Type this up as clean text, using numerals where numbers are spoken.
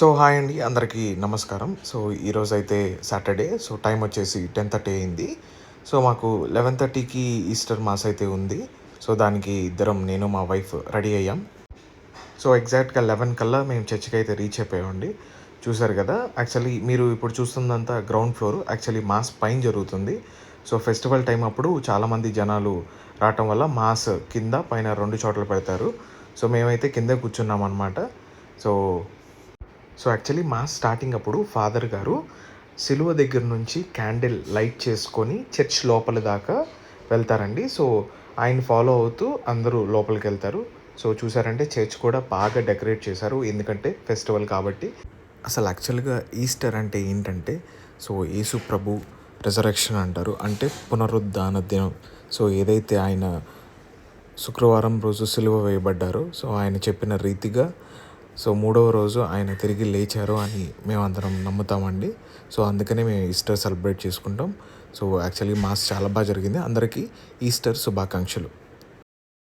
So hi అండి, అందరికీ నమస్కారం. సో ఈరోజైతే సాటర్డే. సో టైం వచ్చేసి 10:30 అయింది. సో మాకు 11:30కి ఈస్టర్ మాస్ అయితే ఉంది. సో దానికి నేను మా వైఫ్ రెడీ అయ్యాం. సో ఎగ్జాక్ట్గా 11 కల్లా మేము చర్చికి అయితే రీచ్ అయిపోయామండి. చూసారు కదా, యాక్చువల్లీ మీరు ఇప్పుడు చూస్తుందంతా గ్రౌండ్ ఫ్లోర్. యాక్చువల్లీ మాస్ పైన జరుగుతుంది. సో ఫెస్టివల్ టైం అప్పుడు చాలామంది జనాలు రావటం వల్ల మాస్ కింద పైన 2 చోట్ల పెడతారు. సో మేమైతే కింద కూర్చున్నాం అనమాట. సో యాక్చువల్లీ మాస్ స్టార్టింగ్ అప్పుడు ఫాదర్ గారు సిలువ దగ్గర నుంచి క్యాండిల్ లైట్ చేసుకొని చర్చ్ లోపల దాకా వెళ్తారండి. సో ఆయన ఫాలో అవుతూ అందరూ లోపలికి వెళ్తారు. సో చూసారంటే చర్చ్ కూడా బాగా డెకరేట్ చేశారు, ఎందుకంటే ఫెస్టివల్ కాబట్టి. అసలు యాక్చువల్గా ఈస్టర్ అంటే ఏంటంటే, సో యేసు ప్రభు రిజరెక్షన్ అంటారు, అంటే పునరుద్ధాన దినం. సో ఏదైతే ఆయన శుక్రవారం రోజు సిలువ వేయబడ్డారో, సో ఆయన చెప్పిన రీతిగా సో మూడవ రోజు ఆయన తిరిగి లేచారు అని మేమందరం నమ్ముతామండి. సో అందుకనే మేము ఈస్టర్ సెలబ్రేట్ చేసుకుంటాం. సో యాక్చువల్లీ మాస్ చాలా బాగా జరిగింది. అందరికీ ఈస్టర్ శుభాకాంక్షలు.